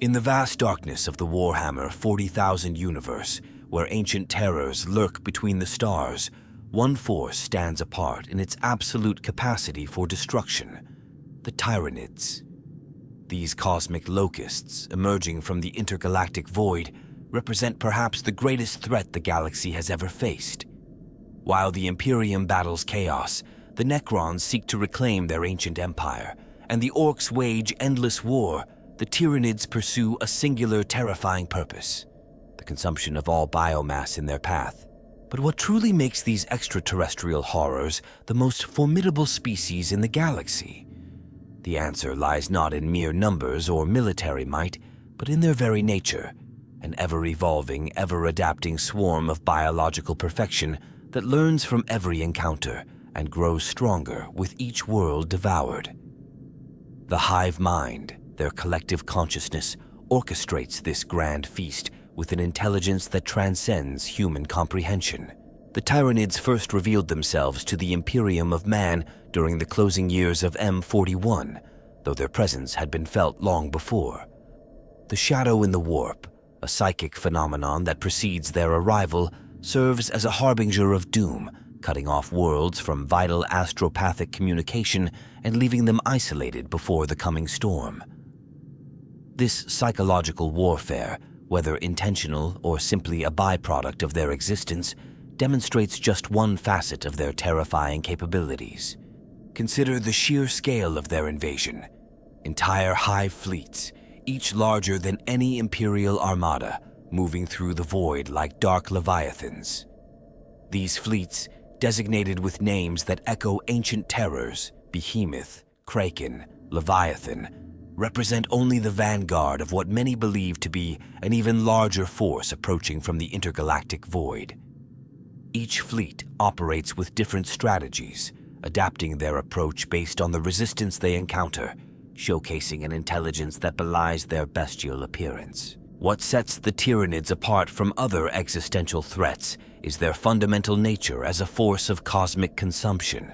In the vast darkness of the Warhammer 40,000 universe, where ancient terrors lurk between the stars, one force stands apart in its absolute capacity for destruction: the Tyranids. These cosmic locusts, emerging from the intergalactic void, represent perhaps the greatest threat the galaxy has ever faced. While the Imperium battles chaos, the Necrons seek to reclaim their ancient empire, and the Orcs wage endless war, the Tyranids pursue a singular, terrifying purpose: the consumption of all biomass in their path. But what truly makes these extraterrestrial horrors the most formidable species in the galaxy? The answer lies not in mere numbers or military might, but in their very nature: an ever-evolving, ever-adapting swarm of biological perfection that learns from every encounter and grows stronger with each world devoured. The Hive mind, their collective consciousness, orchestrates this grand feast with an intelligence that transcends human comprehension. The Tyranids first revealed themselves to the Imperium of Man during the closing years of M41, though their presence had been felt long before. The shadow in the warp, a psychic phenomenon that precedes their arrival, serves as a harbinger of doom, cutting off worlds from vital astropathic communication and leaving them isolated before the coming storm. This psychological warfare, whether intentional or simply a byproduct of their existence, demonstrates just one facet of their terrifying capabilities. Consider the sheer scale of their invasion. Entire Hive fleets, each larger than any Imperial armada, moving through the void like dark leviathans. These fleets, designated with names that echo ancient terrors: Behemoth, Kraken, Leviathan, represent only the vanguard of what many believe to be an even larger force approaching from the intergalactic void. Each fleet operates with different strategies, adapting their approach based on the resistance they encounter, showcasing an intelligence that belies their bestial appearance. What sets the Tyranids apart from other existential threats is their fundamental nature as a force of cosmic consumption.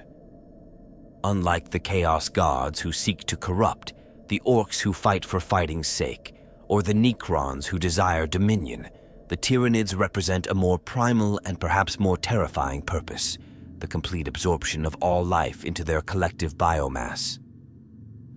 Unlike the Chaos Gods who seek to corrupt, the Orcs who fight for fighting's sake, or the Necrons who desire dominion, the Tyranids represent a more primal and perhaps more terrifying purpose: the complete absorption of all life into their collective biomass.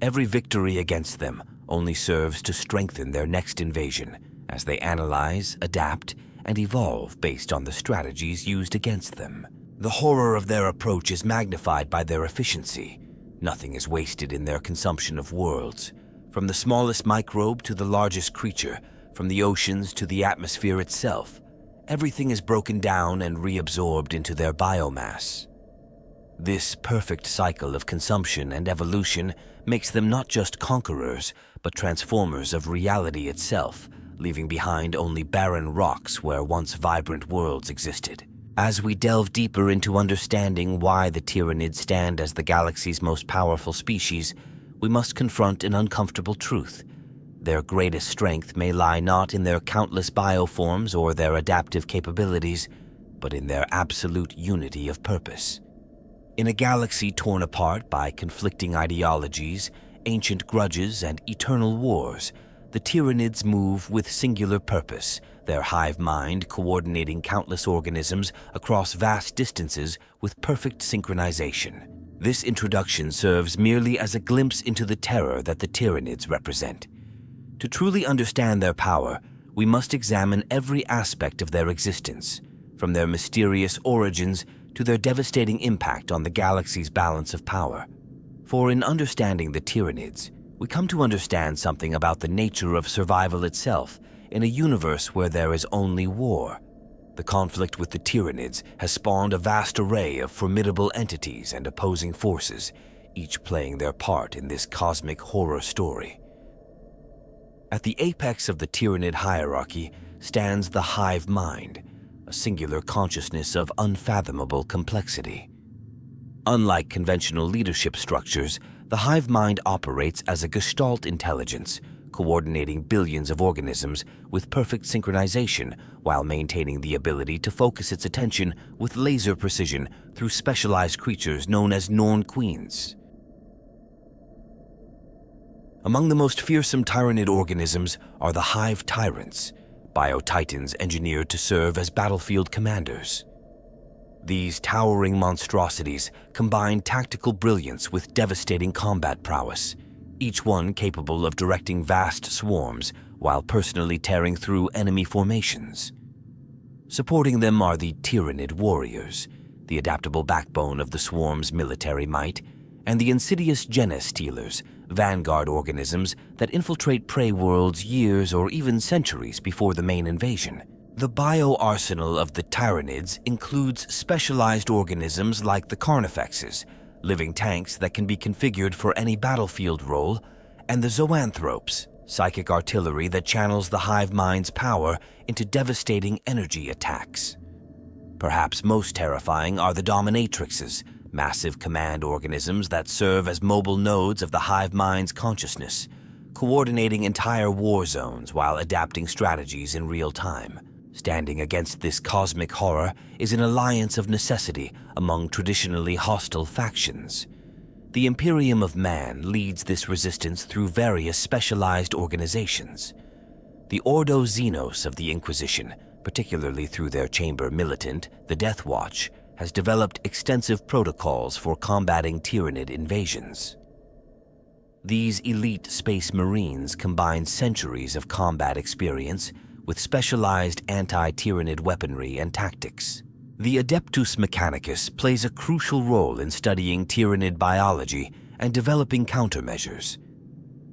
Every victory against them only serves to strengthen their next invasion as they analyze, adapt, and evolve based on the strategies used against them. The horror of their approach is magnified by their efficiency. Nothing is wasted in their consumption of worlds. From the smallest microbe to the largest creature, from the oceans to the atmosphere itself, everything is broken down and reabsorbed into their biomass. This perfect cycle of consumption and evolution makes them not just conquerors, but transformers of reality itself, leaving behind only barren rocks where once vibrant worlds existed. As we delve deeper into understanding why the Tyranids stand as the galaxy's most powerful species, we must confront an uncomfortable truth. Their greatest strength may lie not in their countless bioforms or their adaptive capabilities, but in their absolute unity of purpose. In a galaxy torn apart by conflicting ideologies, ancient grudges, and eternal wars, the Tyranids move with singular purpose, their hive mind coordinating countless organisms across vast distances with perfect synchronization. This introduction serves merely as a glimpse into the terror that the Tyranids represent. To truly understand their power, we must examine every aspect of their existence, from their mysterious origins to their devastating impact on the galaxy's balance of power. For in understanding the Tyranids, we come to understand something about the nature of survival itself in a universe where there is only war. The conflict with the Tyranids has spawned a vast array of formidable entities and opposing forces, each playing their part in this cosmic horror story. At the apex of the Tyranid hierarchy stands the Hive mind, a singular consciousness of unfathomable complexity. Unlike conventional leadership structures, the Hive mind operates as a Gestalt intelligence, coordinating billions of organisms with perfect synchronization while maintaining the ability to focus its attention with laser precision through specialized creatures known as Norn Queens. Among the most fearsome Tyranid organisms are the Hive tyrants, biotitans engineered to serve as battlefield commanders. These towering monstrosities combine tactical brilliance with devastating combat prowess, each one capable of directing vast swarms while personally tearing through enemy formations. Supporting them are the Tyranid warriors, the adaptable backbone of the swarm's military might, and the insidious gene-stealers, vanguard organisms that infiltrate prey worlds years or even centuries before the main invasion. The bioarsenal of the Tyranids includes specialized organisms like the Carnifexes, living tanks that can be configured for any battlefield role, and the Zoanthropes, psychic artillery that channels the hive mind's power into devastating energy attacks. Perhaps most terrifying are the Dominatrixes, massive command organisms that serve as mobile nodes of the hive mind's consciousness, coordinating entire war zones while adapting strategies in real time. Standing against this cosmic horror is an alliance of necessity among traditionally hostile factions. The Imperium of Man leads this resistance through various specialized organizations. The Ordo Xenos of the Inquisition, particularly through their chamber militant, the Death Watch, has developed extensive protocols for combating Tyranid invasions. These elite space marines combine centuries of combat experience with specialized anti-Tyranid weaponry and tactics. The Adeptus Mechanicus plays a crucial role in studying Tyranid biology and developing countermeasures.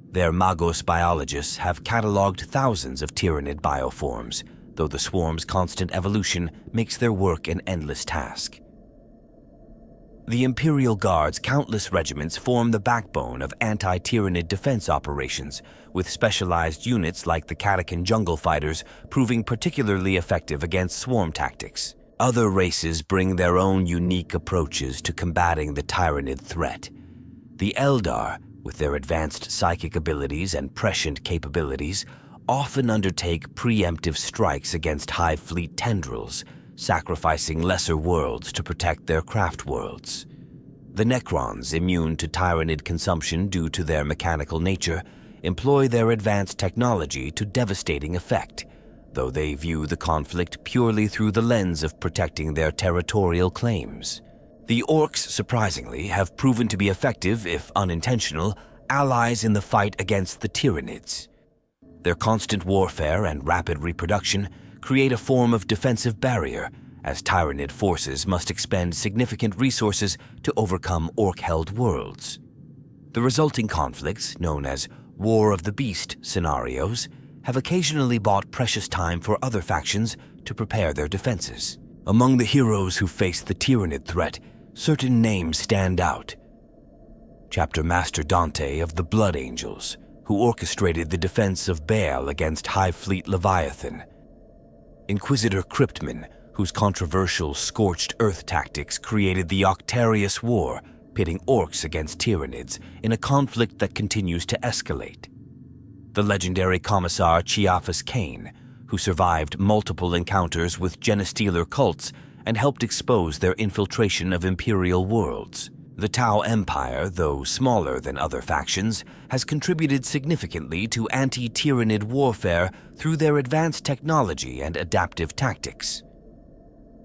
Their Magos biologists have cataloged thousands of Tyranid bioforms, though the swarm's constant evolution makes their work an endless task. The Imperial Guard's countless regiments form the backbone of anti-Tyranid defense operations, with specialized units like the Catachan Jungle Fighters proving particularly effective against swarm tactics. Other races bring their own unique approaches to combating the Tyranid threat. The Eldar, with their advanced psychic abilities and prescient capabilities, often undertake preemptive strikes against Hive Fleet tendrils, sacrificing lesser worlds to protect their craft worlds. The Necrons, immune to Tyranid consumption due to their mechanical nature, employ their advanced technology to devastating effect, though they view the conflict purely through the lens of protecting their territorial claims. The Orcs, surprisingly, have proven to be effective, if unintentional, allies in the fight against the Tyranids. Their constant warfare and rapid reproduction create a form of defensive barrier, as Tyranid forces must expend significant resources to overcome Orc-held worlds. The resulting conflicts, known as War of the Beast scenarios, have occasionally bought precious time for other factions to prepare their defenses. Among the heroes who face the Tyranid threat, certain names stand out. Chapter Master Dante of the Blood Angels, who orchestrated the defense of Baal against Hive Fleet Leviathan. Inquisitor Cryptman, whose controversial Scorched Earth tactics created the Octarius War, pitting Orcs against Tyranids in a conflict that continues to escalate. The legendary Commissar Chiaphas Cain, who survived multiple encounters with Genestealer cults and helped expose their infiltration of Imperial worlds. The Tau Empire, though smaller than other factions, has contributed significantly to anti-Tyranid warfare through their advanced technology and adaptive tactics.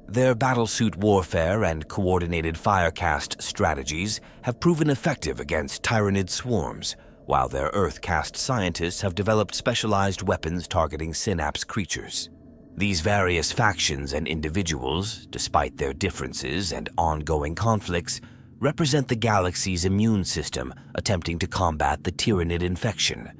Their battlesuit warfare and coordinated firecast strategies have proven effective against Tyranid swarms, while their Earth-cast scientists have developed specialized weapons targeting synapse creatures. These various factions and individuals, despite their differences and ongoing conflicts, represent the galaxy's immune system attempting to combat the Tyranid infection.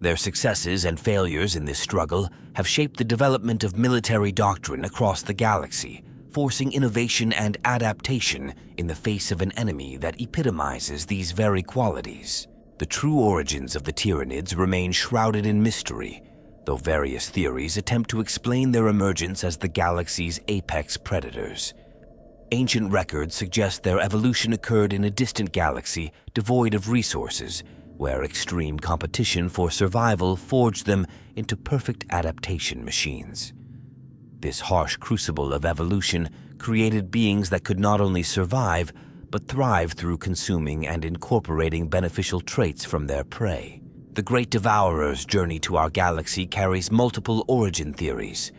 Their successes and failures in this struggle have shaped the development of military doctrine across the galaxy, forcing innovation and adaptation in the face of an enemy that epitomizes these very qualities. The true origins of the Tyranids remain shrouded in mystery, though various theories attempt to explain their emergence as the galaxy's apex predators. Ancient records suggest their evolution occurred in a distant galaxy devoid of resources, where extreme competition for survival forged them into perfect adaptation machines. This harsh crucible of evolution created beings that could not only survive, but thrive through consuming and incorporating beneficial traits from their prey. The Great Devourer's journey to our galaxy carries multiple origin theories.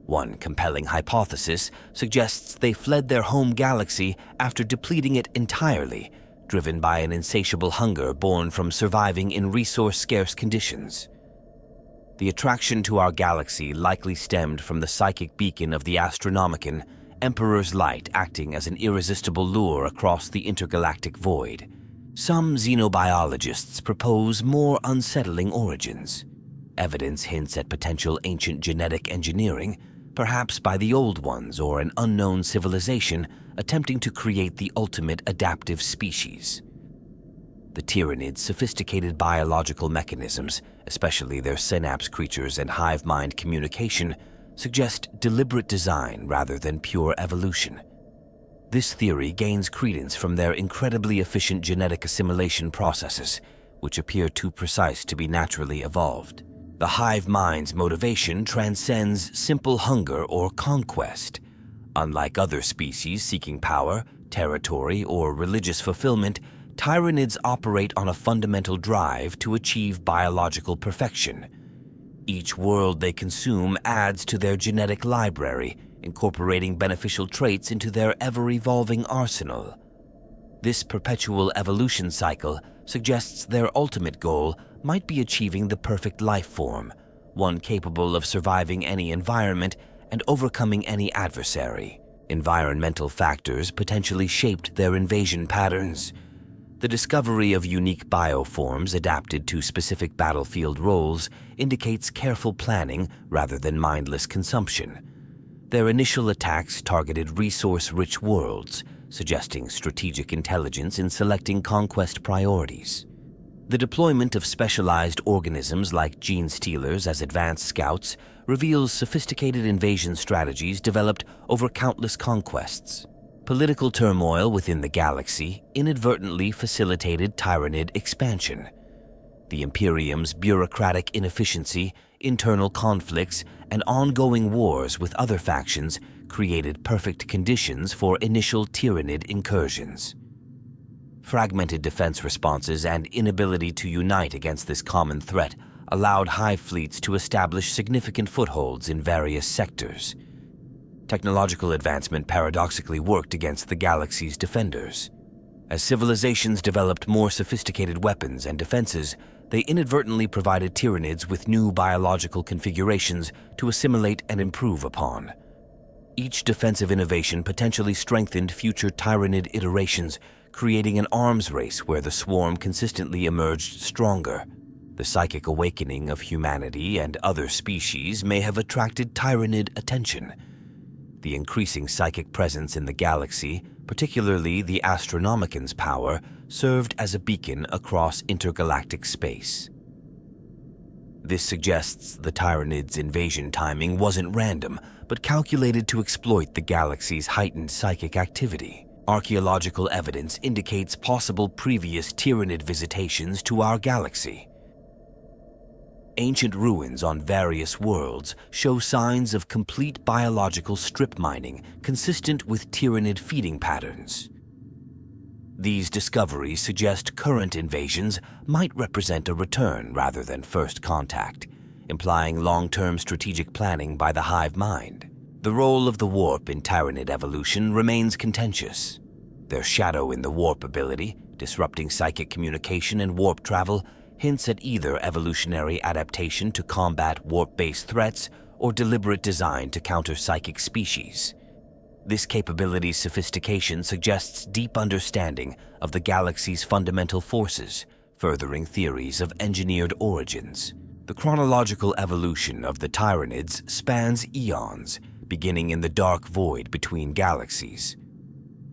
One compelling hypothesis suggests they fled their home galaxy after depleting it entirely, driven by an insatiable hunger born from surviving in resource-scarce conditions. The attraction to our galaxy likely stemmed from the psychic beacon of the Astronomicon, Emperor's Light acting as an irresistible lure across the intergalactic void. Some xenobiologists propose more unsettling origins. Evidence hints at potential ancient genetic engineering, perhaps by the Old Ones or an unknown civilization attempting to create the ultimate adaptive species. The Tyranids' sophisticated biological mechanisms, especially their synapse creatures and hive mind communication, suggest deliberate design rather than pure evolution. This theory gains credence from their incredibly efficient genetic assimilation processes, which appear too precise to be naturally evolved. The hive mind's motivation transcends simple hunger or conquest. Unlike other species seeking power, territory, or religious fulfillment, Tyranids operate on a fundamental drive to achieve biological perfection. Each world they consume adds to their genetic library, incorporating beneficial traits into their ever-evolving arsenal. This perpetual evolution cycle suggests their ultimate goal might be achieving the perfect life form, one capable of surviving any environment and overcoming any adversary. Environmental factors potentially shaped their invasion patterns. The discovery of unique bioforms adapted to specific battlefield roles indicates careful planning rather than mindless consumption. Their initial attacks targeted resource-rich worlds, suggesting strategic intelligence in selecting conquest priorities. The deployment of specialized organisms like gene stealers as advanced scouts reveals sophisticated invasion strategies developed over countless conquests. Political turmoil within the galaxy inadvertently facilitated Tyranid expansion. The Imperium's bureaucratic inefficiency, internal conflicts, and ongoing wars with other factions created perfect conditions for initial Tyranid incursions. Fragmented defense responses and inability to unite against this common threat allowed Hive fleets to establish significant footholds in various sectors. Technological advancement paradoxically worked against the galaxy's defenders. As civilizations developed more sophisticated weapons and defenses, they inadvertently provided Tyranids with new biological configurations to assimilate and improve upon. Each defensive innovation potentially strengthened future Tyranid iterations, creating an arms race where the swarm consistently emerged stronger. The psychic awakening of humanity and other species may have attracted Tyranid attention. The increasing psychic presence in the galaxy, particularly the Astronomicon's power, served as a beacon across intergalactic space. This suggests the Tyranids' invasion timing wasn't random, but calculated to exploit the galaxy's heightened psychic activity. Archaeological evidence indicates possible previous Tyranid visitations to our galaxy. Ancient ruins on various worlds show signs of complete biological strip mining consistent with Tyranid feeding patterns. These discoveries suggest current invasions might represent a return rather than first contact, implying long-term strategic planning by the hive mind. The role of the warp in Tyranid evolution remains contentious. Their shadow in the warp ability, disrupting psychic communication and warp travel, hints at either evolutionary adaptation to combat warp-based threats or deliberate design to counter psychic species. This capability's sophistication suggests deep understanding of the galaxy's fundamental forces, furthering theories of engineered origins. The chronological evolution of the Tyranids spans eons, beginning in the dark void between galaxies.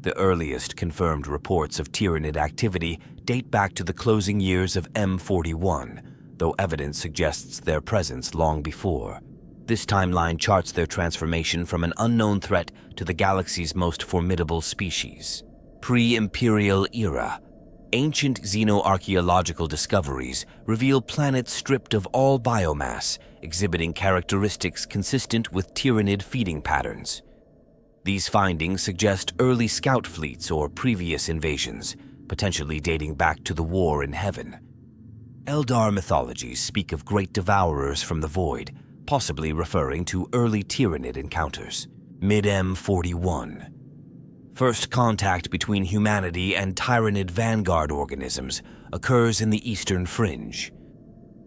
The earliest confirmed reports of Tyranid activity date back to the closing years of M41, though evidence suggests their presence long before. This timeline charts their transformation from an unknown threat to the galaxy's most formidable species. Pre-Imperial era. Ancient xenoarchaeological discoveries reveal planets stripped of all biomass, exhibiting characteristics consistent with Tyranid feeding patterns. These findings suggest early scout fleets or previous invasions, potentially dating back to the War in Heaven. Eldar mythologies speak of great devourers from the void, possibly referring to early Tyranid encounters. Mid-M41. First contact between humanity and Tyranid vanguard organisms occurs in the Eastern Fringe.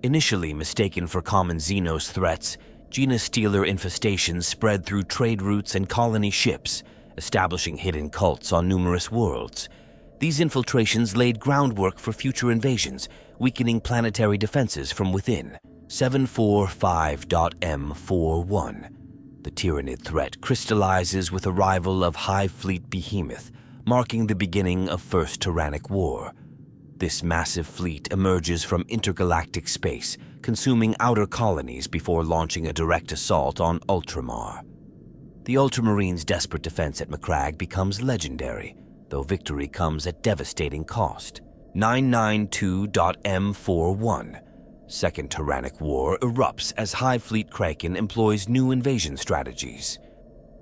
Initially mistaken for common Xenos threats, genestealer infestations spread through trade routes and colony ships, establishing hidden cults on numerous worlds. These infiltrations laid groundwork for future invasions, weakening planetary defenses from within. 745.M41. The Tyranid threat crystallizes with arrival of Hive Fleet Behemoth, marking the beginning of First Tyrannic War. This massive fleet emerges from intergalactic space, consuming outer colonies before launching a direct assault on Ultramar. The Ultramarines' desperate defense at Macragge becomes legendary, though victory comes at devastating cost. 992.M41. Second Tyrannic War erupts as Hive Fleet Kraken employs new invasion strategies.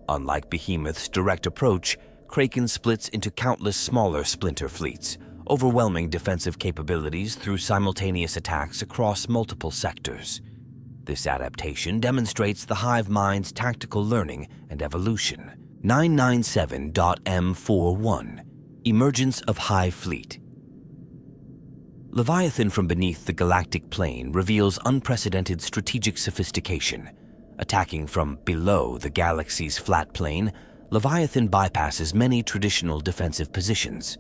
Unlike Behemoth's direct approach, Kraken splits into countless smaller splinter fleets, overwhelming defensive capabilities through simultaneous attacks across multiple sectors. This adaptation demonstrates the hive mind's tactical learning and evolution. 997.M41. Emergence of Hive Fleet. Leviathan from beneath the galactic plane reveals unprecedented strategic sophistication. Attacking from below the galaxy's flat plane, Leviathan bypasses many traditional defensive positions.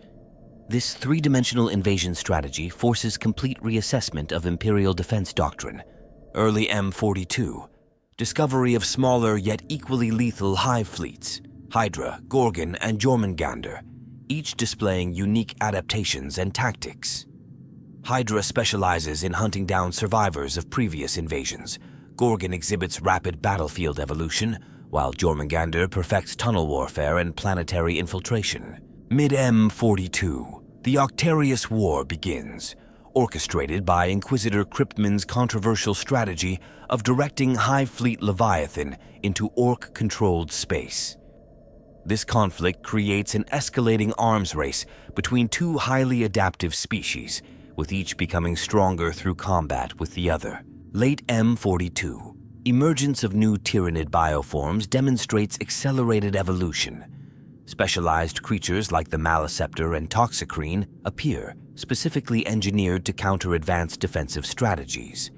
This three-dimensional invasion strategy forces complete reassessment of Imperial defense doctrine. Early M42. Discovery of smaller yet equally lethal hive fleets, Hydra, Gorgon, and Jormungandr, each displaying unique adaptations and tactics. Hydra specializes in hunting down survivors of previous invasions. Gorgon exhibits rapid battlefield evolution, while Jormungandr perfects tunnel warfare and planetary infiltration. Mid-M42. The Octarius War begins, orchestrated by Inquisitor Cryptman's controversial strategy of directing Hive Fleet Leviathan into Orc-controlled space. This conflict creates an escalating arms race between two highly adaptive species, with each becoming stronger through combat with the other. Late M42. Emergence of new Tyranid bioforms demonstrates accelerated evolution. Specialized creatures like the Maleceptor and Toxicrene appear, specifically engineered to counter advanced defensive strategies.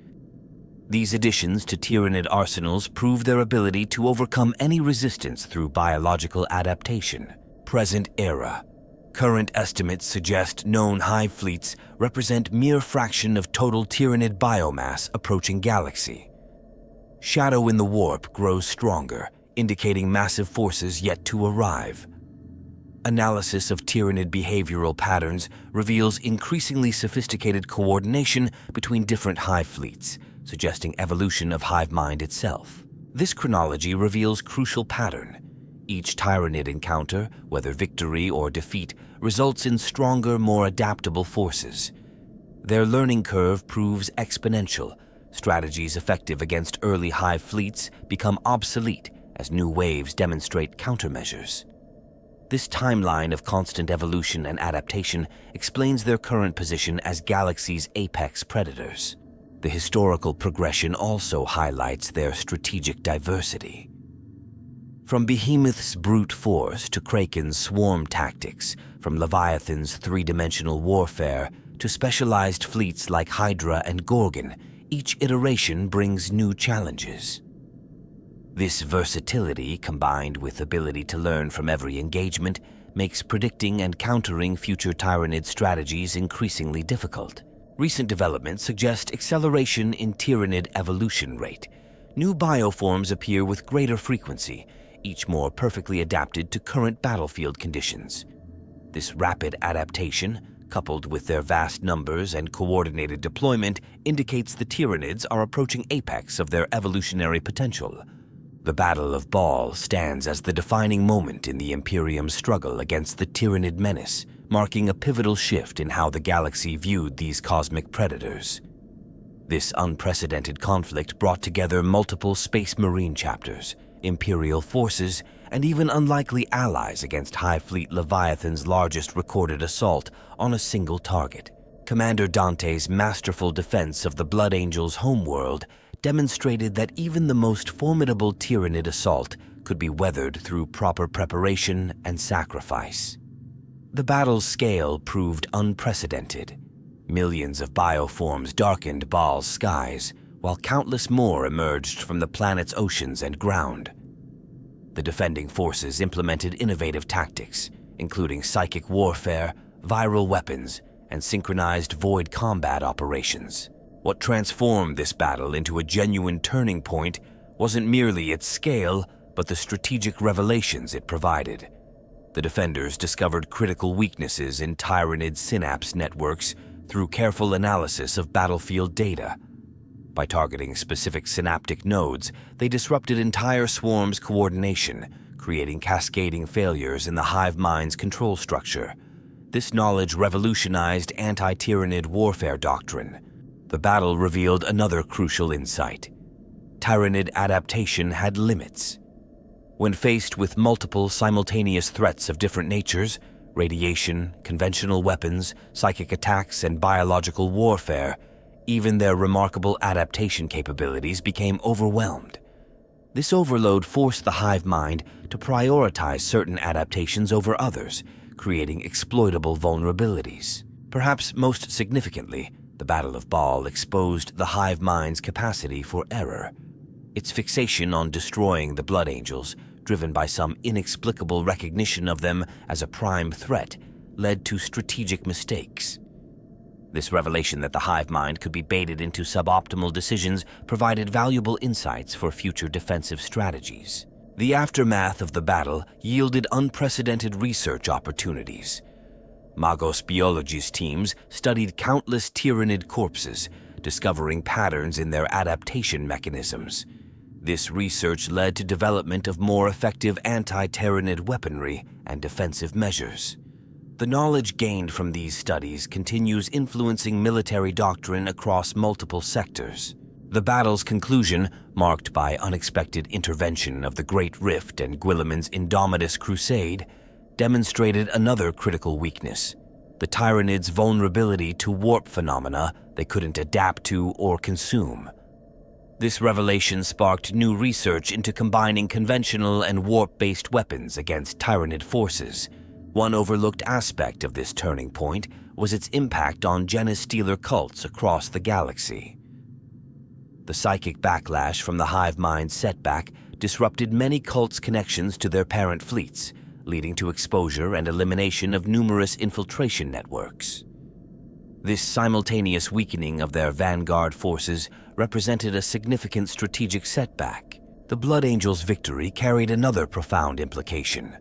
These additions to Tyranid arsenals prove their ability to overcome any resistance through biological adaptation. Present era. Current estimates suggest known hive fleets represent mere fraction of total Tyranid biomass approaching galaxy. Shadow in the warp grows stronger, indicating massive forces yet to arrive. Analysis of Tyranid behavioral patterns reveals increasingly sophisticated coordination between different hive fleets, suggesting evolution of hive mind itself. This chronology reveals crucial pattern. Each Tyranid encounter, whether victory or defeat, results in stronger, more adaptable forces. Their learning curve proves exponential. Strategies effective against early hive fleets become obsolete as new waves demonstrate countermeasures. This timeline of constant evolution and adaptation explains their current position as galaxy's apex predators. The historical progression also highlights their strategic diversity. From Behemoth's brute force to Kraken's swarm tactics, from Leviathan's three-dimensional warfare to specialized fleets like Hydra and Gorgon, each iteration brings new challenges. This versatility, combined with ability to learn from every engagement, makes predicting and countering future Tyranid strategies increasingly difficult. Recent developments suggest acceleration in Tyranid evolution rate. New bioforms appear with greater frequency, each more perfectly adapted to current battlefield conditions. This rapid adaptation, coupled with their vast numbers and coordinated deployment, indicates the Tyranids are approaching apex of their evolutionary potential. The Battle of Baal stands as the defining moment in the Imperium's struggle against the Tyranid menace, marking a pivotal shift in how the galaxy viewed these cosmic predators. This unprecedented conflict brought together multiple Space Marine chapters, Imperial forces, and even unlikely allies against Hive Fleet Leviathan's largest recorded assault on a single target. Commander Dante's masterful defense of the Blood Angels' homeworld demonstrated that even the most formidable Tyranid assault could be weathered through proper preparation and sacrifice. The battle's scale proved unprecedented. Millions of bioforms darkened Baal's skies, while countless more emerged from the planet's oceans and ground. The defending forces implemented innovative tactics, including psychic warfare, viral weapons, and synchronized void combat operations. What transformed this battle into a genuine turning point wasn't merely its scale, but the strategic revelations it provided. The defenders discovered critical weaknesses in Tyranid synapse networks through careful analysis of battlefield data. By targeting specific synaptic nodes, they disrupted entire swarms' coordination, creating cascading failures in the hive mind's control structure. This knowledge revolutionized anti-Tyranid warfare doctrine. The battle revealed another crucial insight. Tyranid adaptation had limits. When faced with multiple simultaneous threats of different natures, radiation, conventional weapons, psychic attacks, and biological warfare, even their remarkable adaptation capabilities became overwhelmed. This overload forced the hive mind to prioritize certain adaptations over others, creating exploitable vulnerabilities. Perhaps most significantly, the Battle of Baal exposed the hive mind's capacity for error. Its fixation on destroying the Blood Angels, driven by some inexplicable recognition of them as a prime threat, led to strategic mistakes. This revelation that the hive mind could be baited into suboptimal decisions provided valuable insights for future defensive strategies. The aftermath of the battle yielded unprecedented research opportunities. Magos Biology's teams studied countless Tyranid corpses, discovering patterns in their adaptation mechanisms. This research led to development of more effective anti-Tyranid weaponry and defensive measures. The knowledge gained from these studies continues influencing military doctrine across multiple sectors. The battle's conclusion, marked by unexpected intervention of the Great Rift and Guilliman's Indomitus Crusade, demonstrated another critical weakness: the Tyranids' vulnerability to warp phenomena they couldn't adapt to or consume. This revelation sparked new research into combining conventional and warp-based weapons against Tyranid forces. One overlooked aspect of this turning point was its impact on Genestealer cults across the galaxy. The psychic backlash from the hive mind's setback disrupted many cults' connections to their parent fleets, leading to exposure and elimination of numerous infiltration networks. This simultaneous weakening of their vanguard forces represented a significant strategic setback. The Blood Angels' victory carried another profound implication.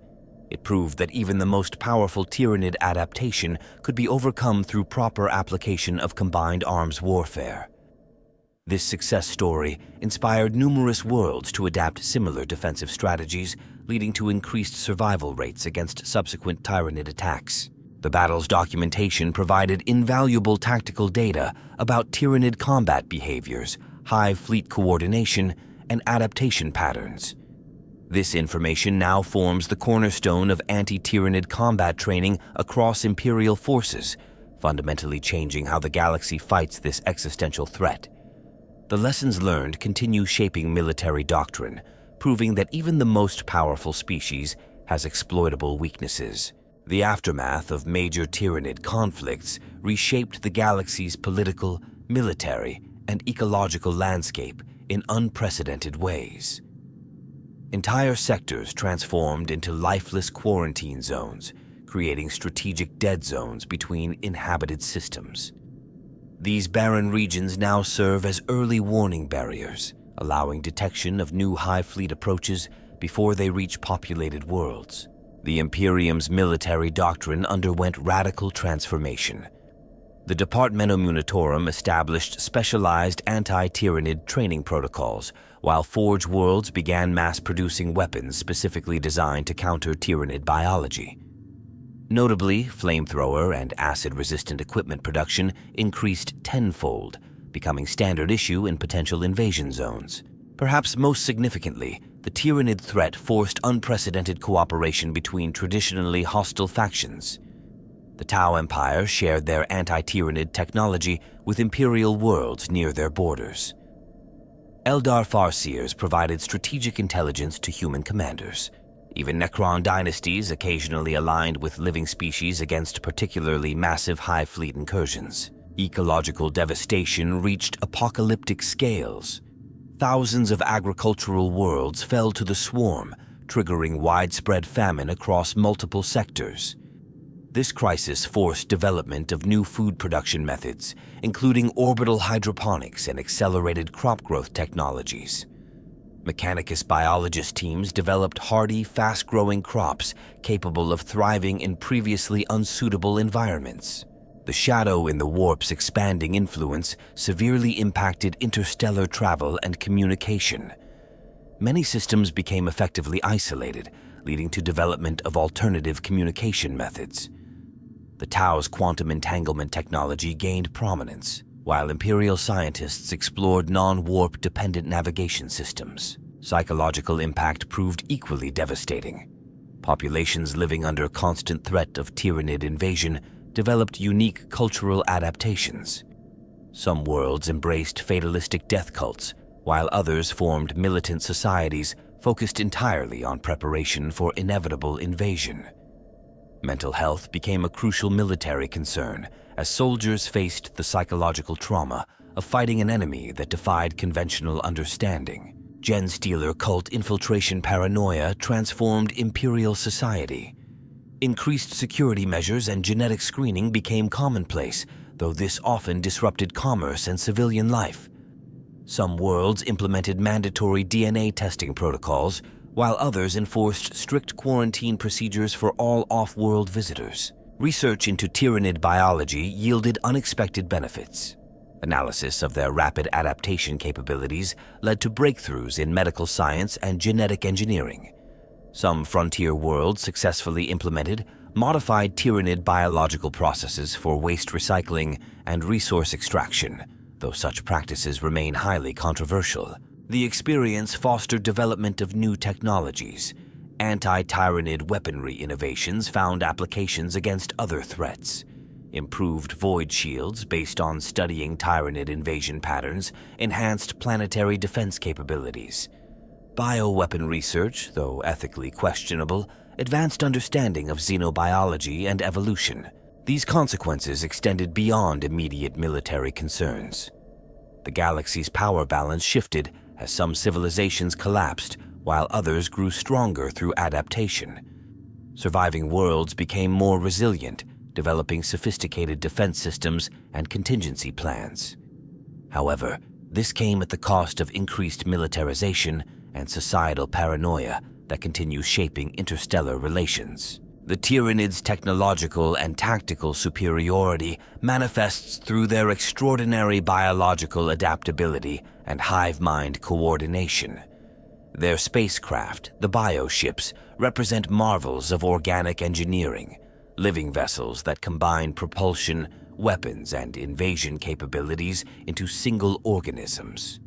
It proved that even the most powerful Tyranid adaptation could be overcome through proper application of combined arms warfare. This success story inspired numerous worlds to adapt similar defensive strategies, leading to increased survival rates against subsequent Tyranid attacks. The battle's documentation provided invaluable tactical data about Tyranid combat behaviors, hive fleet coordination, and adaptation patterns. This information now forms the cornerstone of anti-Tyranid combat training across Imperial forces, fundamentally changing how the galaxy fights this existential threat. The lessons learned continue shaping military doctrine, proving that even the most powerful species has exploitable weaknesses. The aftermath of major Tyranid conflicts reshaped the galaxy's political, military, and ecological landscape in unprecedented ways. Entire sectors transformed into lifeless quarantine zones, creating strategic dead zones between inhabited systems. These barren regions now serve as early warning barriers, allowing detection of new hive fleet approaches before they reach populated worlds. The Imperium's military doctrine underwent radical transformation. The Departmentum Munitorum established specialized anti-Tyranid training protocols, while Forge Worlds began mass-producing weapons specifically designed to counter Tyranid biology. Notably, flamethrower and acid-resistant equipment production increased tenfold, becoming standard issue in potential invasion zones. Perhaps most significantly, the Tyranid threat forced unprecedented cooperation between traditionally hostile factions. The Tau Empire shared their anti-Tyranid technology with Imperial worlds near their borders. Eldar Farseers provided strategic intelligence to human commanders. Even Necron dynasties occasionally aligned with living species against particularly massive Hive fleet incursions. Ecological devastation reached apocalyptic scales. Thousands of agricultural worlds fell to the swarm, triggering widespread famine across multiple sectors. This crisis forced development of new food production methods, including orbital hydroponics and accelerated crop growth technologies. Mechanicus biologist teams developed hardy, fast-growing crops capable of thriving in previously unsuitable environments. The shadow in the warp's expanding influence severely impacted interstellar travel and communication. Many systems became effectively isolated, leading to development of alternative communication methods. The Tau's quantum entanglement technology gained prominence, while Imperial scientists explored non-warp dependent navigation systems. Psychological impact proved equally devastating. Populations living under constant threat of Tyranid invasion developed unique cultural adaptations. Some worlds embraced fatalistic death cults, while others formed militant societies focused entirely on preparation for inevitable invasion. Mental health became a crucial military concern as soldiers faced the psychological trauma of fighting an enemy that defied conventional understanding. Genstealer cult infiltration paranoia transformed Imperial society. Increased security measures and genetic screening became commonplace, though this often disrupted commerce and civilian life. Some worlds implemented mandatory DNA testing protocols, while others enforced strict quarantine procedures for all off-world visitors. Research into Tyranid biology yielded unexpected benefits. Analysis of their rapid adaptation capabilities led to breakthroughs in medical science and genetic engineering. Some frontier worlds successfully implemented modified Tyranid biological processes for waste recycling and resource extraction, though such practices remain highly controversial. The experience fostered development of new technologies. Anti-Tyranid weaponry innovations found applications against other threats. Improved void shields based on studying Tyranid invasion patterns enhanced planetary defense capabilities. Bioweapon research, though ethically questionable, advanced understanding of xenobiology and evolution. These consequences extended beyond immediate military concerns. The galaxy's power balance shifted as some civilizations collapsed while others grew stronger through adaptation. Surviving worlds became more resilient, developing sophisticated defense systems and contingency plans. However, this came at the cost of increased militarization and societal paranoia that continues shaping interstellar relations. The Tyranids' technological and tactical superiority manifests through their extraordinary biological adaptability and hive mind coordination. Their spacecraft, the bioships, represent marvels of organic engineering, living vessels that combine propulsion, weapons, and invasion capabilities into single organisms.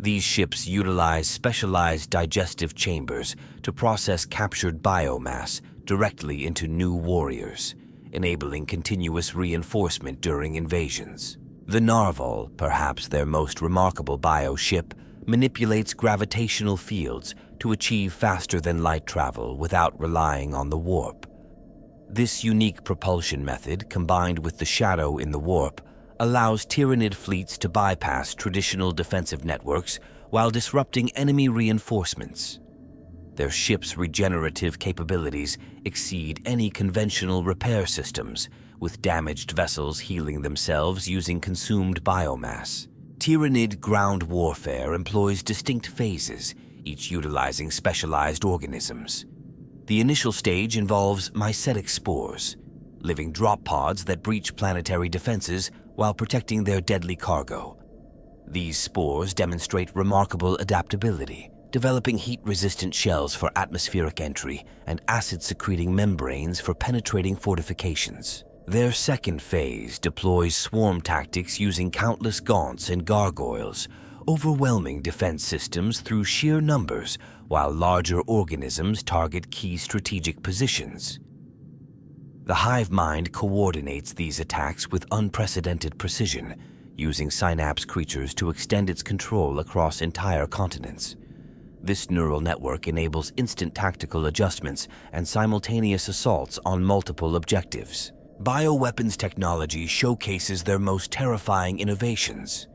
These ships utilize specialized digestive chambers to process captured biomass directly into new warriors, enabling continuous reinforcement during invasions. The Narval, perhaps their most remarkable bioship, manipulates gravitational fields to achieve faster-than-light travel without relying on the warp. This unique propulsion method, combined with the shadow in the warp, allows Tyranid fleets to bypass traditional defensive networks while disrupting enemy reinforcements. Their ships' regenerative capabilities exceed any conventional repair systems, with damaged vessels healing themselves using consumed biomass. Tyranid ground warfare employs distinct phases, each utilizing specialized organisms. The initial stage involves mycetic spores, living drop pods that breach planetary defenses while protecting their deadly cargo. These spores demonstrate remarkable adaptability, developing heat-resistant shells for atmospheric entry and acid-secreting membranes for penetrating fortifications. Their second phase deploys swarm tactics using countless gaunts and gargoyles, overwhelming defense systems through sheer numbers, while larger organisms target key strategic positions. The hive mind coordinates these attacks with unprecedented precision, using synapse creatures to extend its control across entire continents. This neural network enables instant tactical adjustments and simultaneous assaults on multiple objectives. Bioweapons technology showcases their most terrifying innovations.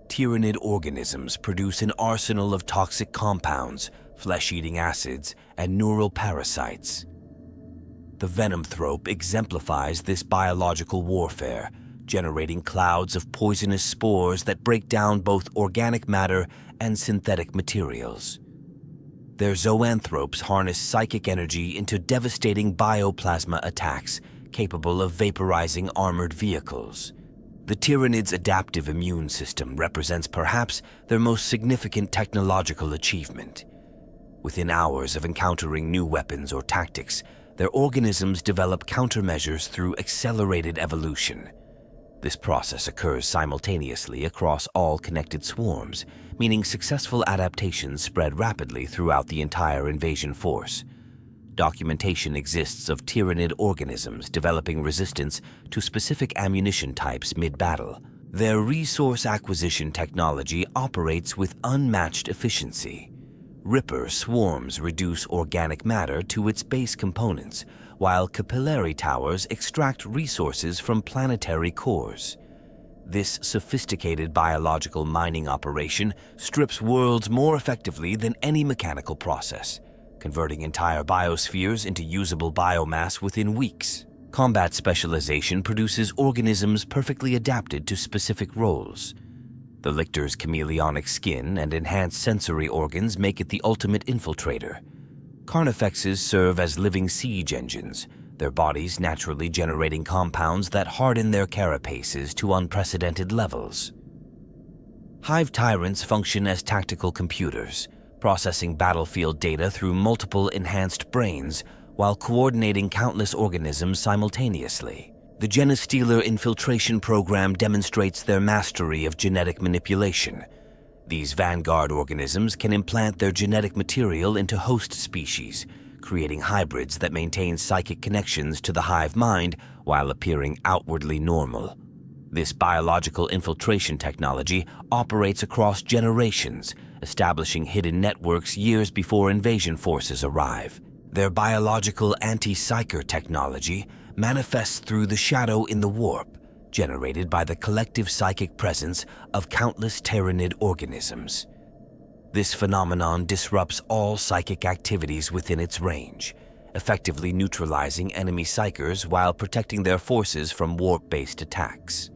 Tyranid organisms produce an arsenal of toxic compounds, flesh-eating acids, and neural parasites. The venomthrope exemplifies this biological warfare, generating clouds of poisonous spores that break down both organic matter and synthetic materials. Their zoanthropes harness psychic energy into devastating bioplasma attacks capable of vaporizing armored vehicles. The Tyranids' adaptive immune system represents perhaps their most significant technological achievement. Within hours of encountering new weapons or tactics, their organisms develop countermeasures through accelerated evolution. This process occurs simultaneously across all connected swarms, meaning successful adaptations spread rapidly throughout the entire invasion force. Documentation exists of Tyranid organisms developing resistance to specific ammunition types mid-battle. Their resource acquisition technology operates with unmatched efficiency. Ripper swarms reduce organic matter to its base components, while capillary towers extract resources from planetary cores. This sophisticated biological mining operation strips worlds more effectively than any mechanical process, converting entire biospheres into usable biomass within weeks. Combat specialization produces organisms perfectly adapted to specific roles. The Lictor's chameleonic skin and enhanced sensory organs make it the ultimate infiltrator. Carnifexes serve as living siege engines, their bodies naturally generating compounds that harden their carapaces to unprecedented levels. Hive tyrants function as tactical computers, processing battlefield data through multiple enhanced brains while coordinating countless organisms simultaneously. The Genestealer infiltration program demonstrates their mastery of genetic manipulation. These vanguard organisms can implant their genetic material into host species, creating hybrids that maintain psychic connections to the hive mind while appearing outwardly normal. This biological infiltration technology operates across generations, establishing hidden networks years before invasion forces arrive. Their biological anti-psyker technology manifests through the shadow in the warp, generated by the collective psychic presence of countless Tyranid organisms. This phenomenon disrupts all psychic activities within its range, effectively neutralizing enemy psychers while protecting their forces from warp-based attacks.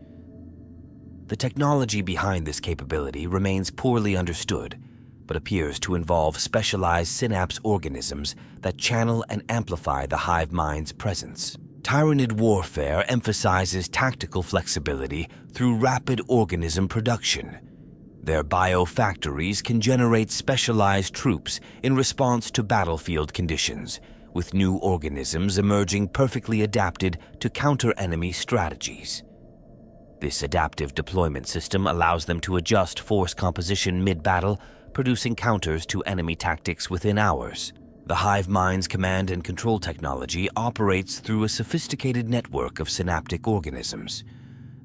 The technology behind this capability remains poorly understood, but appears to involve specialized synapse organisms that channel and amplify the hive mind's presence. Tyranid warfare emphasizes tactical flexibility through rapid organism production. Their biofactories can generate specialized troops in response to battlefield conditions, with new organisms emerging perfectly adapted to counter enemy strategies. This adaptive deployment system allows them to adjust force composition mid-battle, producing counters to enemy tactics within hours. The hive mind's command and control technology operates through a sophisticated network of synaptic organisms.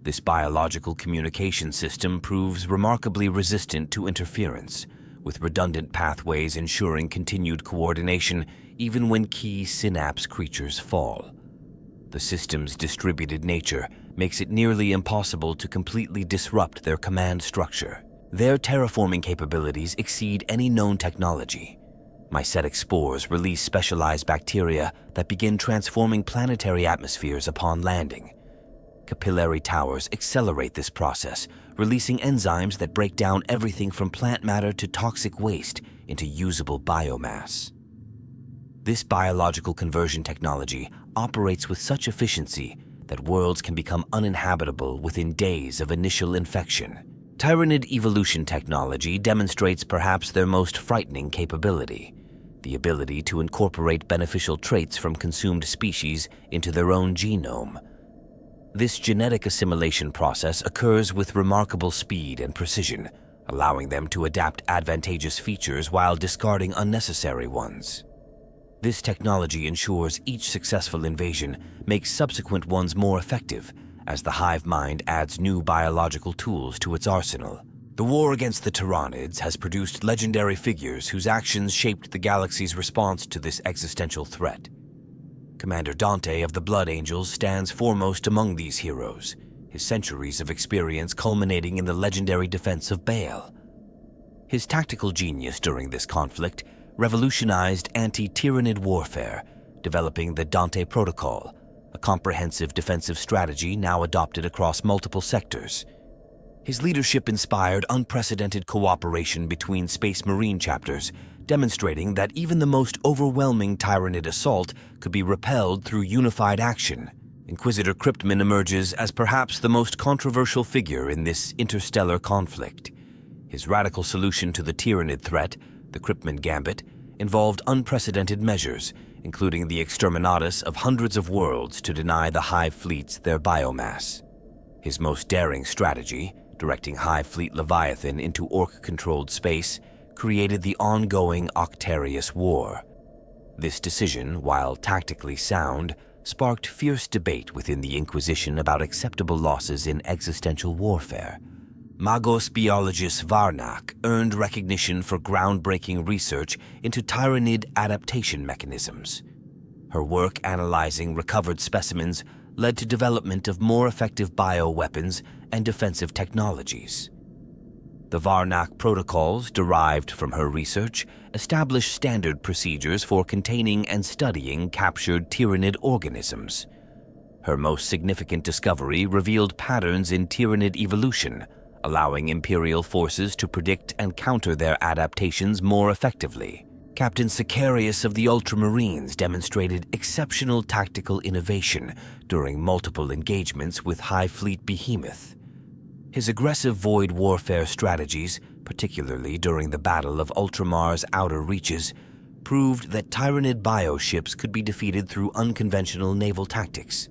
This biological communication system proves remarkably resistant to interference, with redundant pathways ensuring continued coordination even when key synapse creatures fall. The system's distributed nature makes it nearly impossible to completely disrupt their command structure. Their terraforming capabilities exceed any known technology. Mycetic spores release specialized bacteria that begin transforming planetary atmospheres upon landing. Capillary towers accelerate this process, releasing enzymes that break down everything from plant matter to toxic waste into usable biomass. This biological conversion technology operates with such efficiency that worlds can become uninhabitable within days of initial infection. Tyranid evolution technology demonstrates perhaps their most frightening capability: the ability to incorporate beneficial traits from consumed species into their own genome. This genetic assimilation process occurs with remarkable speed and precision, allowing them to adapt advantageous features while discarding unnecessary ones. This technology ensures each successful invasion makes subsequent ones more effective, as the hive mind adds new biological tools to its arsenal. The war against the Tyranids has produced legendary figures whose actions shaped the galaxy's response to this existential threat. Commander Dante of the Blood Angels stands foremost among these heroes, his centuries of experience culminating in the legendary defense of Baal. His tactical genius during this conflict revolutionized anti-Tyranid warfare, developing the Dante Protocol, a comprehensive defensive strategy now adopted across multiple sectors. His leadership inspired unprecedented cooperation between Space Marine chapters, demonstrating that even the most overwhelming Tyranid assault could be repelled through unified action. Inquisitor Cryptman emerges as perhaps the most controversial figure in this interstellar conflict. His radical solution to the Tyranid threat, the Cryptman Gambit, involved unprecedented measures, including the exterminatus of hundreds of worlds to deny the Hive fleets their biomass. His most daring strategy, directing Hive Fleet Leviathan into Orc-controlled space, created the ongoing Octarius War. This decision, while tactically sound, sparked fierce debate within the Inquisition about acceptable losses in existential warfare. Magos biologist Varnak earned recognition for groundbreaking research into Tyranid adaptation mechanisms. Her work analyzing recovered specimens led to development of more effective bioweapons and defensive technologies. The Varnak protocols derived from her research established standard procedures for containing and studying captured Tyranid organisms. Her most significant discovery revealed patterns in Tyranid evolution, allowing Imperial forces to predict and counter their adaptations more effectively. Captain Sicarius of the Ultramarines demonstrated exceptional tactical innovation during multiple engagements with Hive Fleet Behemoth. His aggressive void warfare strategies, particularly during the Battle of Ultramar's outer reaches, proved that Tyranid bioships could be defeated through unconventional naval tactics.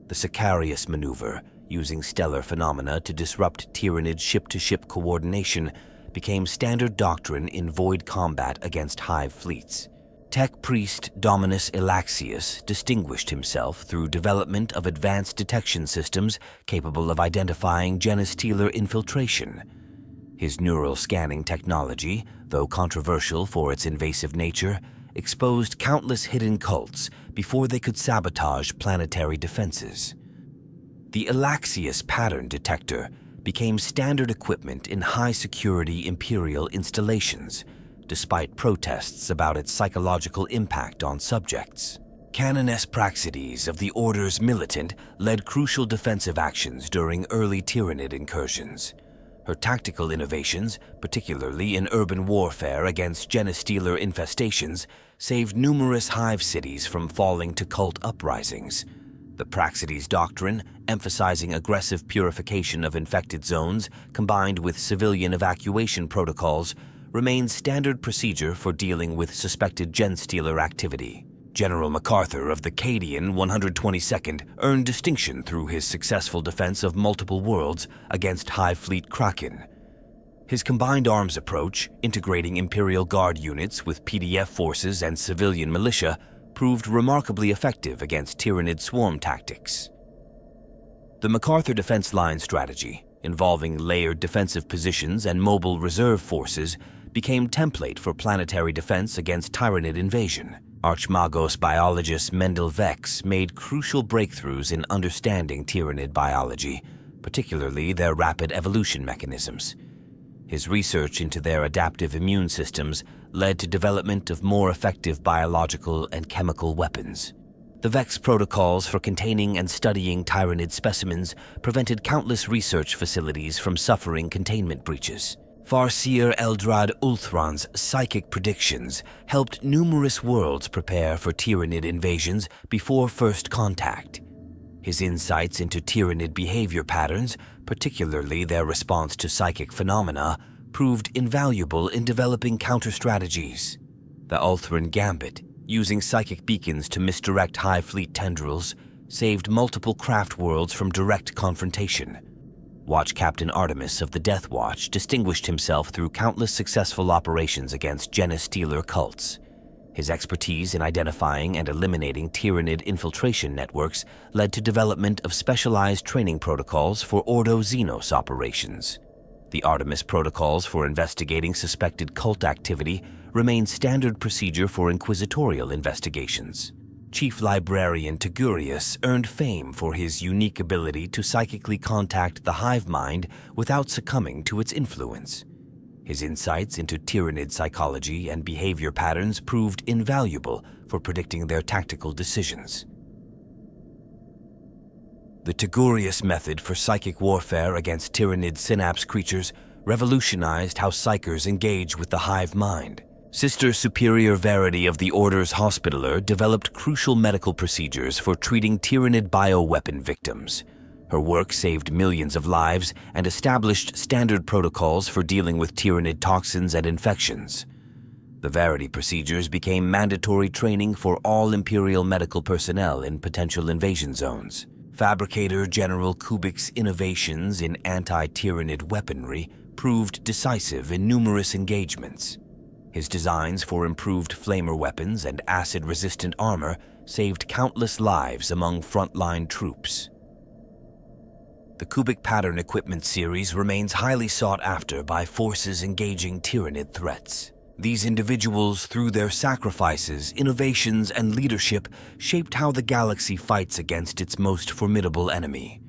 The Sicarius maneuver, using stellar phenomena to disrupt Tyranid ship-to-ship coordination, became standard doctrine in void combat against Hive fleets. Tech priest Dominus Elaxius distinguished himself through development of advanced detection systems capable of identifying genestealer infiltration. His neural scanning technology, though controversial for its invasive nature, exposed countless hidden cults before they could sabotage planetary defenses. The Elaxius pattern detector became standard equipment in high-security Imperial installations, despite protests about its psychological impact on subjects. Canoness Praxides of the Order's Militant led crucial defensive actions during early Tyranid incursions. Her tactical innovations, particularly in urban warfare against genestealer infestations, saved numerous Hive cities from falling to cult uprisings. The Praxides doctrine, emphasizing aggressive purification of infected zones combined with civilian evacuation protocols, remains standard procedure for dealing with suspected genestealer activity. General MacArthur of the Cadian 122nd earned distinction through his successful defense of multiple worlds against Hive Fleet Kraken. His combined arms approach, integrating Imperial Guard units with PDF forces and civilian militia, proved remarkably effective against Tyranid swarm tactics. The MacArthur defense line strategy, involving layered defensive positions and mobile reserve forces, became template for planetary defense against Tyranid invasion. Archmagos biologist Mendel Vex made crucial breakthroughs in understanding Tyranid biology, particularly their rapid evolution mechanisms. His research into their adaptive immune systems led to development of more effective biological and chemical weapons. The Vex protocols for containing and studying Tyranid specimens prevented countless research facilities from suffering containment breaches. Farseer Eldrad Ulthron's psychic predictions helped numerous worlds prepare for Tyranid invasions before first contact. His insights into Tyranid behavior patterns, particularly their response to psychic phenomena, proved invaluable in developing counter-strategies. The Ulthran Gambit, using psychic beacons to misdirect Hive Fleet tendrils, saved multiple craft worlds from direct confrontation. Watch Captain Artemis of the Death Watch distinguished himself through countless successful operations against genestealer cults. His expertise in identifying and eliminating Tyranid infiltration networks led to development of specialized training protocols for Ordo Xenos operations. The Artemis protocols for investigating suspected cult activity remain standard procedure for inquisitorial investigations. Chief Librarian Tygurius earned fame for his unique ability to psychically contact the hive mind without succumbing to its influence. His insights into Tyranid psychology and behavior patterns proved invaluable for predicting their tactical decisions. The Tygurius method for psychic warfare against Tyranid synapse creatures revolutionized how psychers engage with the hive mind. Sister Superior Verity of the Order's Hospitaller developed crucial medical procedures for treating Tyranid bioweapon victims. Her work saved millions of lives and established standard protocols for dealing with Tyranid toxins and infections. The Verity procedures became mandatory training for all Imperial medical personnel in potential invasion zones. Fabricator General Kubik's innovations in anti-Tyranid weaponry proved decisive in numerous engagements. His designs for improved flamer weapons and acid-resistant armor saved countless lives among frontline troops. The Kubik Pattern Equipment series remains highly sought after by forces engaging Tyranid threats. These individuals, through their sacrifices, innovations, and leadership, shaped how the galaxy fights against its most formidable enemy.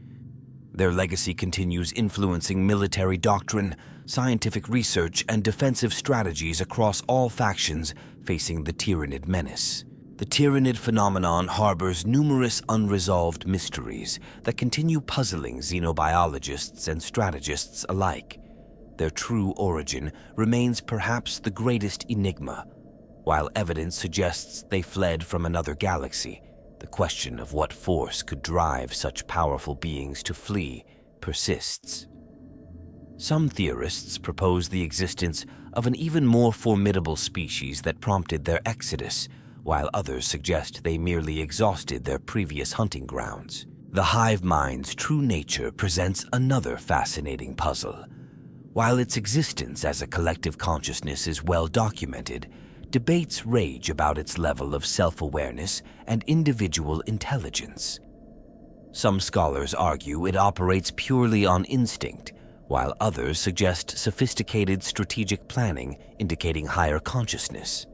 Their legacy continues influencing military doctrine, scientific research, and defensive strategies across all factions facing the Tyranid menace. The Tyranid phenomenon harbors numerous unresolved mysteries that continue puzzling xenobiologists and strategists alike. Their true origin remains perhaps the greatest enigma. While evidence suggests they fled from another galaxy, the question of what force could drive such powerful beings to flee persists. Some theorists propose the existence of an even more formidable species that prompted their exodus, while others suggest they merely exhausted their previous hunting grounds. The hive mind's true nature presents another fascinating puzzle. While its existence as a collective consciousness is well documented, debates rage about its level of self-awareness and individual intelligence. Some scholars argue it operates purely on instinct, while others suggest sophisticated strategic planning indicating higher consciousness.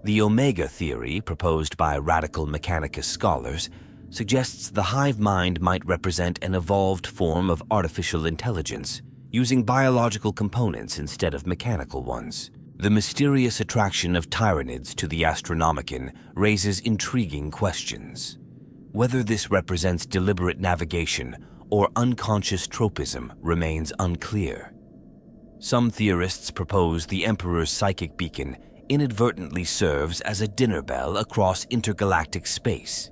The Omega theory, proposed by radical mechanicus scholars, suggests the hive mind might represent an evolved form of artificial intelligence, using biological components instead of mechanical ones. The mysterious attraction of Tyranids to the Astronomicon raises intriguing questions. Whether this represents deliberate navigation or unconscious tropism remains unclear. Some theorists propose the Emperor's psychic beacon inadvertently serves as a dinner bell across intergalactic space.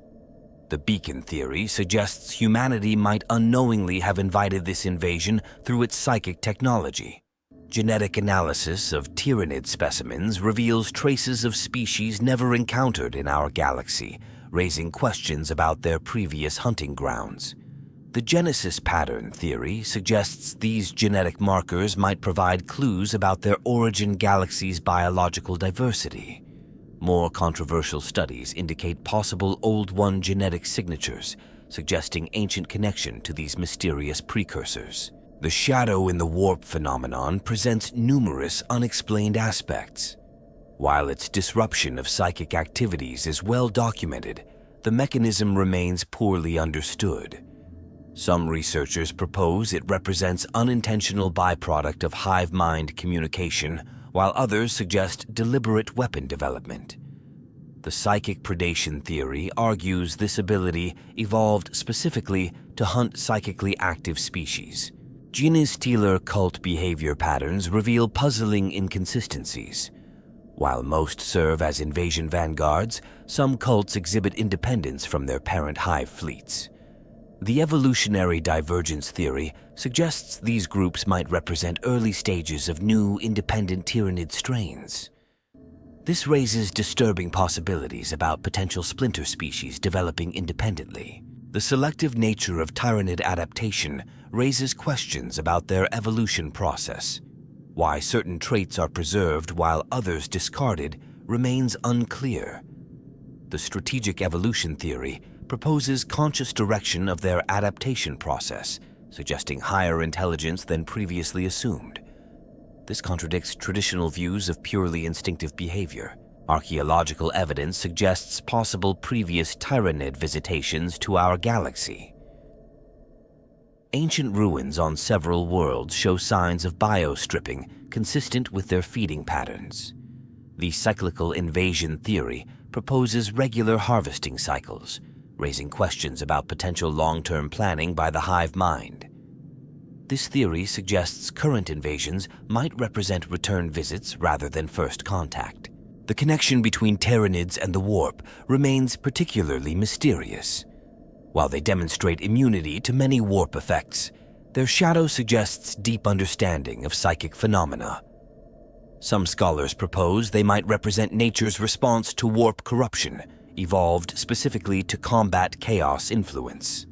The beacon theory suggests humanity might unknowingly have invited this invasion through its psychic technology. Genetic analysis of Tyranid specimens reveals traces of species never encountered in our galaxy, raising questions about their previous hunting grounds. The Genesis pattern theory suggests these genetic markers might provide clues about their origin galaxy's biological diversity. More controversial studies indicate possible Old One genetic signatures, suggesting ancient connection to these mysterious precursors. The shadow in the warp phenomenon presents numerous unexplained aspects. While its disruption of psychic activities is well documented, the mechanism remains poorly understood. Some researchers propose it represents unintentional byproduct of hive mind communication, while others suggest deliberate weapon development. The psychic predation theory argues this ability evolved specifically to hunt psychically active species. Genestealer cult behavior patterns reveal puzzling inconsistencies. While most serve as invasion vanguards, some cults exhibit independence from their parent hive fleets. The evolutionary divergence theory suggests these groups might represent early stages of new independent Tyranid strains. This raises disturbing possibilities about potential splinter species developing independently. The selective nature of Tyranid adaptation raises questions about their evolution process. Why certain traits are preserved while others discarded remains unclear. The strategic evolution theory proposes conscious direction of their adaptation process, suggesting higher intelligence than previously assumed. This contradicts traditional views of purely instinctive behavior. Archaeological evidence suggests possible previous Tyranid visitations to our galaxy. Ancient ruins on several worlds show signs of biostripping consistent with their feeding patterns. The cyclical invasion theory proposes regular harvesting cycles, raising questions about potential long-term planning by the Hive mind. This theory suggests current invasions might represent return visits rather than first contact. The connection between Tyranids and the warp remains particularly mysterious. While they demonstrate immunity to many warp effects, their shadow suggests deep understanding of psychic phenomena. Some scholars propose they might represent nature's response to warp corruption, evolved specifically to combat chaos influence.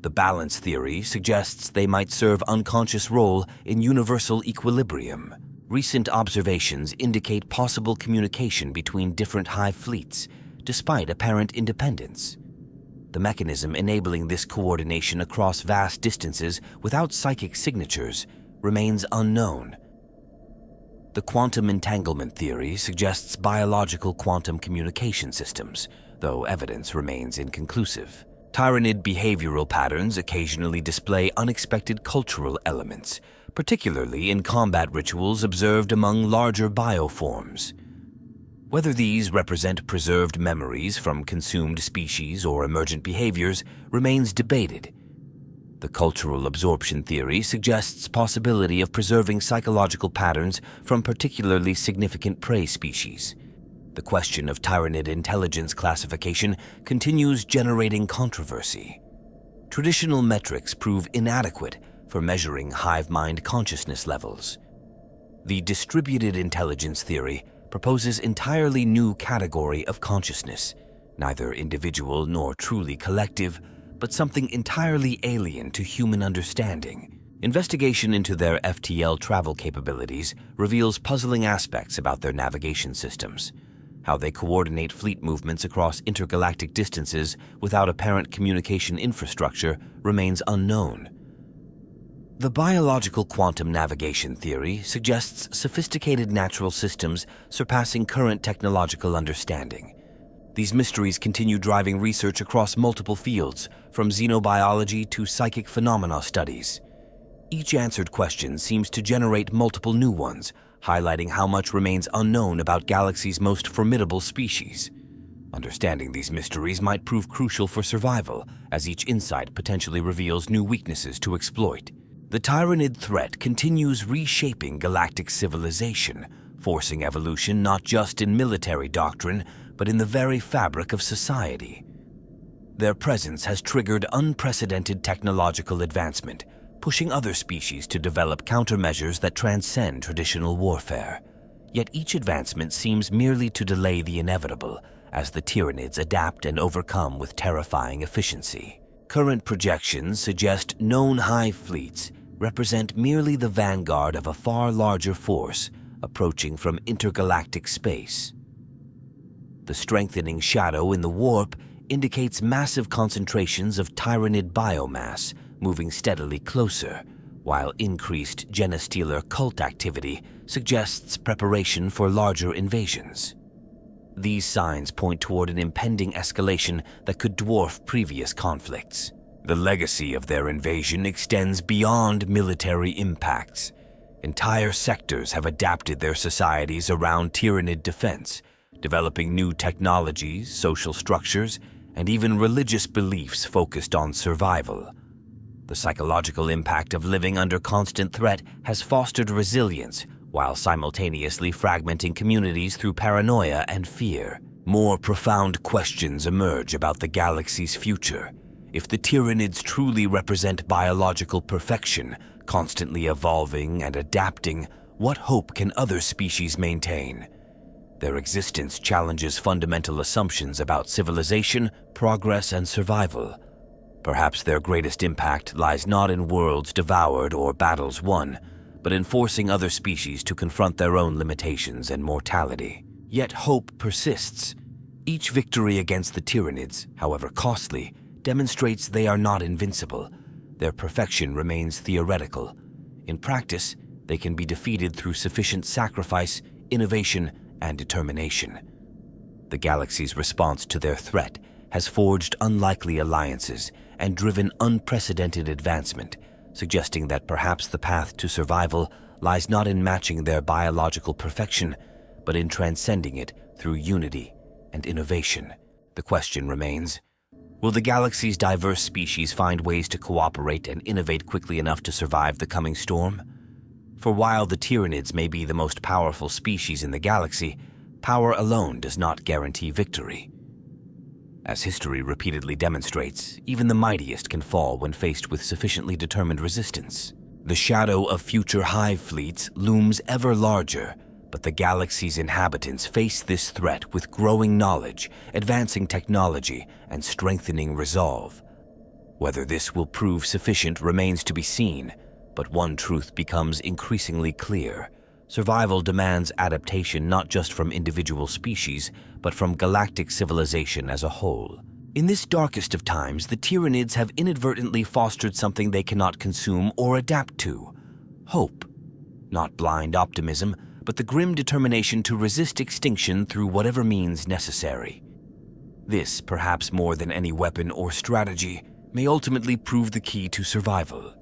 The balance theory suggests they might serve unconscious role in universal equilibrium. Recent observations indicate possible communication between different Hive fleets, despite apparent independence. The mechanism enabling this coordination across vast distances without psychic signatures remains unknown. The quantum entanglement theory suggests biological quantum communication systems, though evidence remains inconclusive. Tyranid behavioral patterns occasionally display unexpected cultural elements, particularly in combat rituals observed among larger bioforms. Whether these represent preserved memories from consumed species or emergent behaviors remains debated. The cultural absorption theory suggests possibility of preserving psychological patterns from particularly significant prey species. The question of Tyranid intelligence classification continues generating controversy. Traditional metrics prove inadequate for measuring hive mind consciousness levels. The distributed intelligence theory proposes entirely new category of consciousness, neither individual nor truly collective, but something entirely alien to human understanding. Investigation into their FTL travel capabilities reveals puzzling aspects about their navigation systems. How they coordinate fleet movements across intergalactic distances without apparent communication infrastructure remains unknown. The biological quantum navigation theory suggests sophisticated natural systems surpassing current technological understanding. These mysteries continue driving research across multiple fields, from xenobiology to psychic phenomena studies. Each answered question seems to generate multiple new ones, highlighting how much remains unknown about galaxy's most formidable species. Understanding these mysteries might prove crucial for survival, as each insight potentially reveals new weaknesses to exploit. The Tyranid threat continues reshaping galactic civilization, forcing evolution not just in military doctrine, but in the very fabric of society. Their presence has triggered unprecedented technological advancement, pushing other species to develop countermeasures that transcend traditional warfare. Yet each advancement seems merely to delay the inevitable, as the Tyranids adapt and overcome with terrifying efficiency. Current projections suggest known Hive fleets represent merely the vanguard of a far larger force approaching from intergalactic space. The strengthening shadow in the warp indicates massive concentrations of Tyranid biomass moving steadily closer, while increased Genestealer cult activity suggests preparation for larger invasions. These signs point toward an impending escalation that could dwarf previous conflicts. The legacy of their invasion extends beyond military impacts. Entire sectors have adapted their societies around Tyranid defense, developing new technologies, social structures, and even religious beliefs focused on survival. The psychological impact of living under constant threat has fostered resilience, while simultaneously fragmenting communities through paranoia and fear. More profound questions emerge about the galaxy's future. If the Tyranids truly represent biological perfection, constantly evolving and adapting, what hope can other species maintain? Their existence challenges fundamental assumptions about civilization, progress, and survival. Perhaps their greatest impact lies not in worlds devoured or battles won, but in forcing other species to confront their own limitations and mortality. Yet hope persists. Each victory against the Tyranids, however costly, demonstrates they are not invincible. Their perfection remains theoretical. In practice, they can be defeated through sufficient sacrifice, innovation, and determination. The galaxy's response to their threat has forged unlikely alliances and driven unprecedented advancement, suggesting that perhaps the path to survival lies not in matching their biological perfection, but in transcending it through unity and innovation. The question remains, will the galaxy's diverse species find ways to cooperate and innovate quickly enough to survive the coming storm? For while the Tyranids may be the most powerful species in the galaxy, power alone does not guarantee victory. As history repeatedly demonstrates, even the mightiest can fall when faced with sufficiently determined resistance. The shadow of future Hive fleets looms ever larger, but the galaxy's inhabitants face this threat with growing knowledge, advancing technology, and strengthening resolve. Whether this will prove sufficient remains to be seen, but one truth becomes increasingly clear. Survival demands adaptation not just from individual species, but from galactic civilization as a whole. In this darkest of times, the Tyranids have inadvertently fostered something they cannot consume or adapt to: hope. Not blind optimism, but the grim determination to resist extinction through whatever means necessary. This, perhaps more than any weapon or strategy, may ultimately prove the key to survival.